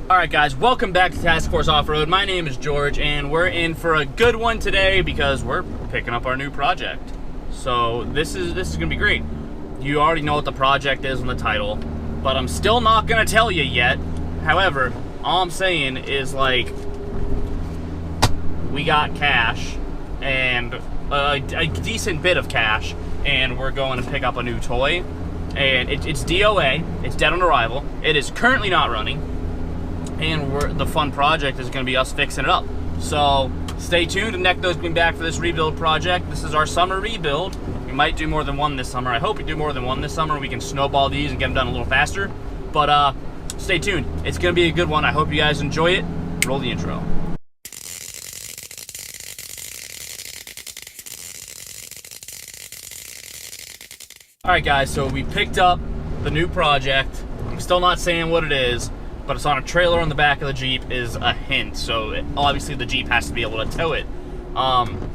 Alright guys, welcome back to Task Force Off-Road. My name is George and we're in for a good one today because we're picking up our new project. So this is gonna be great. You already know what the project is in the title, but I'm still not gonna tell you yet. However, all I'm saying is, like, we got cash and a decent bit of cash, and we're going to pick up a new toy. And it's DOA, it's dead on arrival. It is currently not running. And the fun project is going to be us fixing it up. So stay tuned, and Necto's been back for this rebuild project. This is our summer rebuild. We might do more than one this summer. I hope we do more than one this summer. We can snowball these and get them done a little faster. But stay tuned. It's going to be a good one. I hope you guys enjoy it. Roll the intro. Alright guys, so we picked up the new project. I'm still not saying what it is, but it's on a trailer on the back of the Jeep is a hint, so obviously the Jeep has to be able to tow it.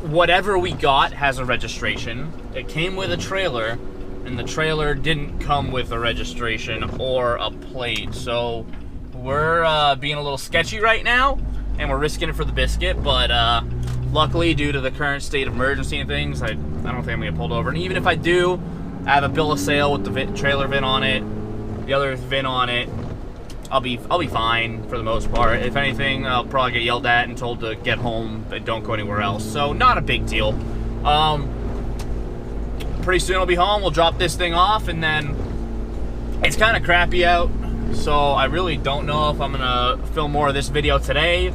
Whatever we got has a registration. It came with a trailer, and the trailer didn't come with a registration or a plate, so we're being a little sketchy right now, and we're risking it for the biscuit, but luckily, due to the current state of emergency and things, I don't think I'm gonna get pulled over. And even if I do, I have a bill of sale with the trailer VIN on it, the other VIN on it. I'll be fine for the most part. If anything, I'll probably get yelled at and told to get home and don't go anywhere else. So not a big deal. Pretty soon I'll be home. We'll drop this thing off, and then it's kind of crappy out. So I really don't know if I'm gonna film more of this video today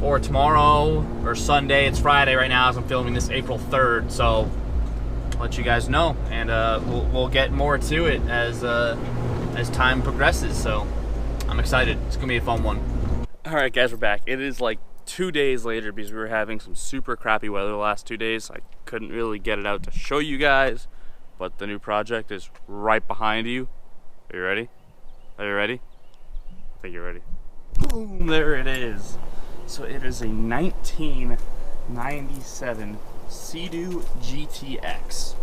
or tomorrow or Sunday. It's Friday right now as I'm filming this, April 3rd. So I'll let you guys know, and we'll get more to it as time progresses. So I'm excited. It's gonna be a fun one. Alright guys, we're back. It is like 2 days later because we were having some super crappy weather the last 2 days. I couldn't really get it out to show you guys, but the new project is right behind you. Are you ready? Are you ready? I think you're ready. Boom, there it is. So it is a 1997 Seadoo Gtx.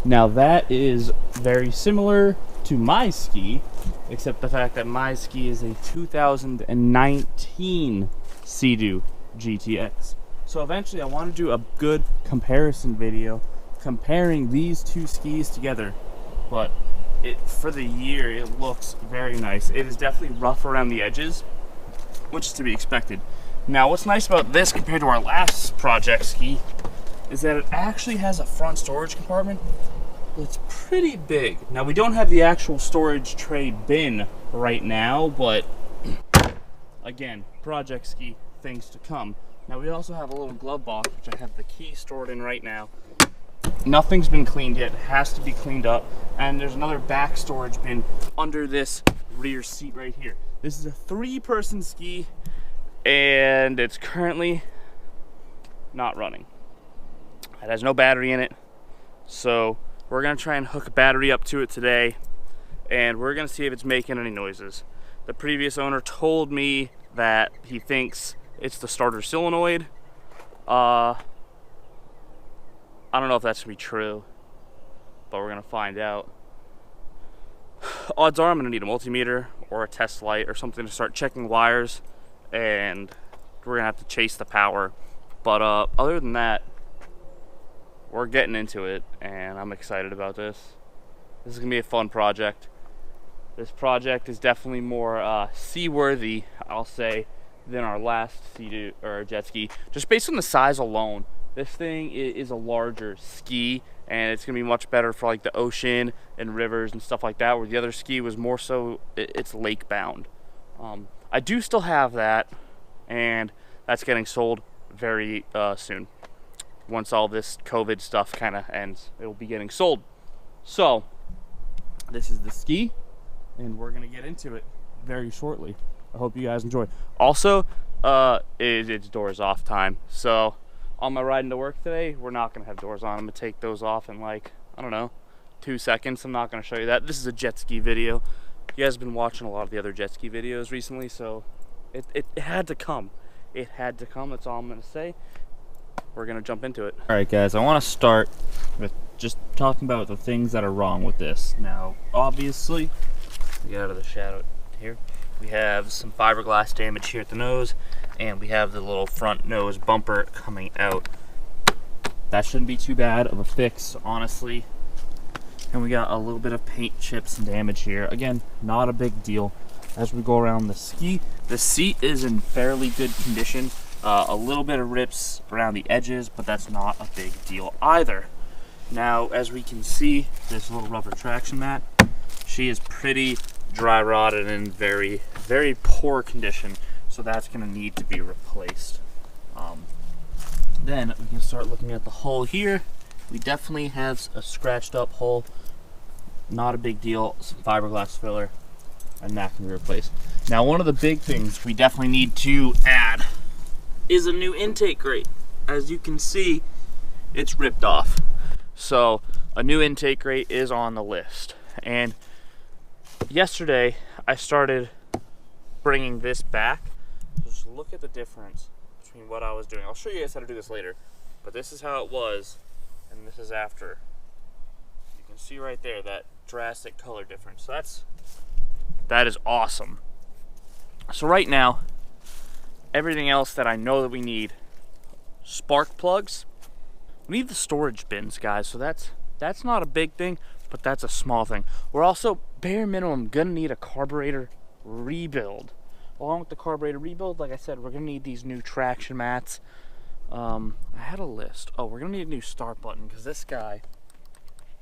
Now that is very similar to my ski, except the fact that my ski is a 2019 Seadoo Gtx. So eventually I want to do a good comparison video comparing these two skis together, but for the year it looks very nice. It is definitely rough around the edges, which is to be expected. Now what's nice about this compared to our last project ski is that it actually has a front storage compartment. It's pretty big. Now we don't have the actual storage tray bin right now, but again, project ski, things to come. Now we also have a little glove box, which I have the key stored in right now. Nothing's been cleaned yet. It has to be cleaned up. And there's another back storage bin under this rear seat right here. This is a 3-person ski, and it's currently not running. It has no battery in it, so we're gonna try and hook a battery up to it today, and we're gonna see if it's making any noises. The previous owner told me that he thinks it's the starter solenoid. I don't know if that's gonna be true, but we're gonna find out. Odds are I'm gonna need a multimeter or a test light or something to start checking wires, and we're gonna have to chase the power. But other than that, we're getting into it, and I'm excited about this. This is gonna be a fun project. This project is definitely more seaworthy, I'll say, than our last Seadoo or jet ski. Just based on the size alone, this thing is a larger ski, and it's gonna be much better for like the ocean and rivers and stuff like that, where the other ski was more so it's lake bound. I do still have that, and that's getting sold very soon. Once all this COVID stuff kind of ends, it'll be getting sold. So this is the ski, and we're gonna get into it very shortly. I hope you guys enjoy. Also, it's doors off time. So on my ride into work today, we're not gonna have doors on. I'm gonna take those off in like, I don't know, 2 seconds. I'm not gonna show you that. This is a jet ski video. You guys have been watching a lot of the other jet ski videos recently, so it had to come. It had to come, that's all I'm gonna say. We're gonna jump into it. All right guys, I wanna start with just talking about the things that are wrong with this. Now, obviously, get out of the shadow here. We have some fiberglass damage here at the nose, and we have the little front nose bumper coming out. That shouldn't be too bad of a fix, honestly. And we got a little bit of paint chips and damage here. Again, not a big deal. As we go around the ski, the seat is in fairly good condition. A little bit of rips around the edges, but that's not a big deal either. Now, as we can see, this little rubber traction mat, she is pretty dry rotted and in very, very poor condition, so that's going to need to be replaced. Then we can start looking at the hull here. We definitely have a scratched up hull, not a big deal. Some fiberglass filler, and that can be replaced. Now, one of the big things we definitely need to add is a new intake grate. As you can see, it's ripped off. So a new intake grate is on the list. And yesterday I started bringing this back. Just look at the difference between what I was doing. I'll show you guys how to do this later, but this is how it was and this is after. You can see right there that drastic color difference. So that is awesome. So right now, everything else that I know that we need: spark plugs. We need the storage bins, guys. So that's not a big thing, but that's a small thing. We're also bare minimum gonna need a carburetor rebuild. Along with the carburetor rebuild, like I said, we're gonna need these new traction mats. I had a list. Oh, we're gonna need a new start button because this guy,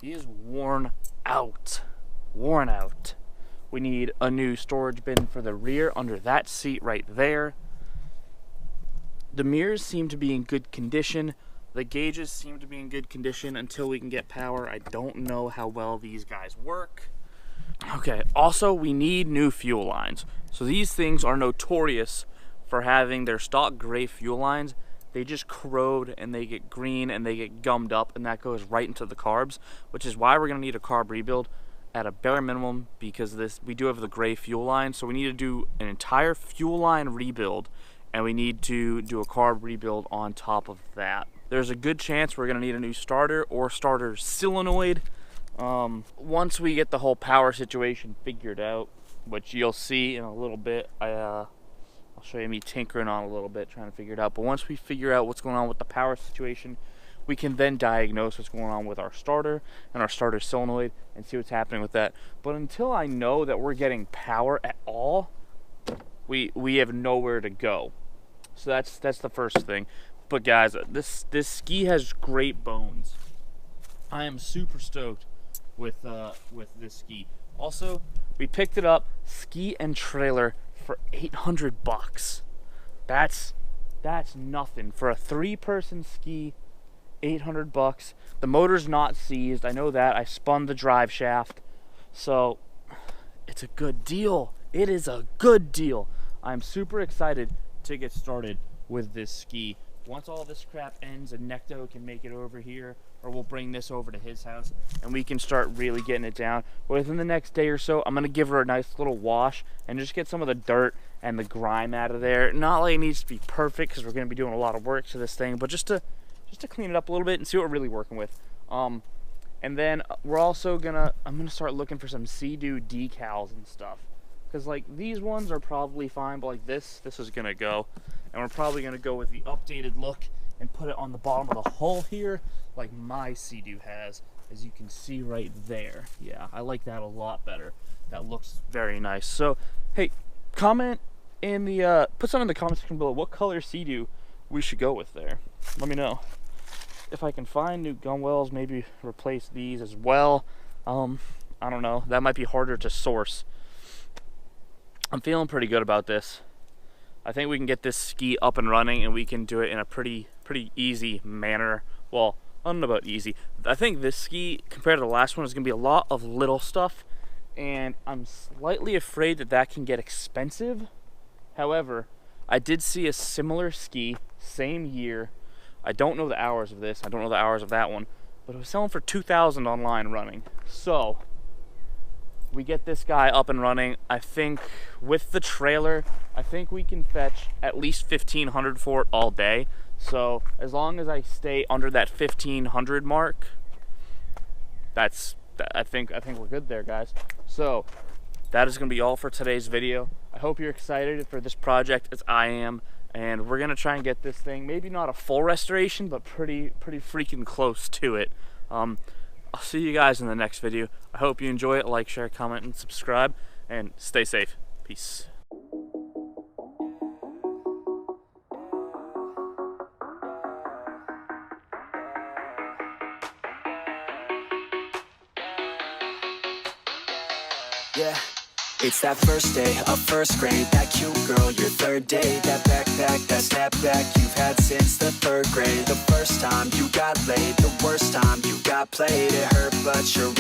he is worn out. Worn out. We need a new storage bin for the rear under that seat right there. The mirrors seem to be in good condition. The gauges seem to be in good condition until we can get power. I don't know how well these guys work. Okay, also we need new fuel lines. So these things are notorious for having their stock gray fuel lines. They just corrode and they get green and they get gummed up, and that goes right into the carbs, which is why we're gonna need a carb rebuild at a bare minimum, because we do have the gray fuel line. So we need to do an entire fuel line rebuild, and we need to do a carb rebuild on top of that. There's a good chance we're gonna need a new starter or starter solenoid. Once we get the whole power situation figured out, which you'll see in a little bit, I'll show you me tinkering on a little bit, trying to figure it out. But once we figure out what's going on with the power situation, we can then diagnose what's going on with our starter and our starter solenoid and see what's happening with that. But until I know that we're getting power at all, we have nowhere to go. So that's the first thing. But guys, this ski has great bones. I am super stoked with this ski. Also, we picked it up, ski and trailer, for $800. That's nothing for a 3-person ski. $800. The motor's not seized. I know that. I spun the drive shaft, so it's a good deal. It is a good deal. I'm super excited to get started with this ski. Once all this crap ends and Necto can make it over here, or we'll bring this over to his house and we can start really getting it down. Within the next day or so, I'm gonna give her a nice little wash and just get some of the dirt and the grime out of there. Not like it needs to be perfect because we're gonna be doing a lot of work to this thing, but just to clean it up a little bit and see what we're really working with. And then we're also I'm gonna start looking for some Seadoo decals and stuff. Because like these ones are probably fine, but like this is gonna go. And we're probably gonna go with the updated look and put it on the bottom of the hull here, like my Seadoo has, as you can see right there. Yeah, I like that a lot better. That looks very nice. So, hey, comment in the, put something in the comment section below what color Seadoo we should go with there. Let me know. If I can find new gun wells, maybe replace these as well. I don't know, that might be harder to source. I'm feeling pretty good about this. I think we can get this ski up and running, and we can do it in a pretty easy manner. Well, I don't know about easy. I think this ski, compared to the last one, is going to be a lot of little stuff, and I'm slightly afraid that can get expensive. However, I did see a similar ski, same year. I don't know the hours of this. I don't know the hours of that one, but it was selling for $2,000 online running. So we get this guy up and running. I think with the trailer, I think we can fetch at least $1,500 for it all day. So as long as I stay under that 1,500 mark, I think we're good there, guys. So that is going to be all for today's video. I hope you're excited for this project as I am, and we're going to try and get this thing, maybe not a full restoration, but pretty freaking close to it. I'll see you guys in the next video. I hope you enjoy it. Like, share, comment, and subscribe, and stay safe. Peace. Yeah, it's that first day of first grade. That cute girl, your third day. That backpack, that snapback you've had since the third grade. The first time you got laid, the worst time you got played. It hurt, but you're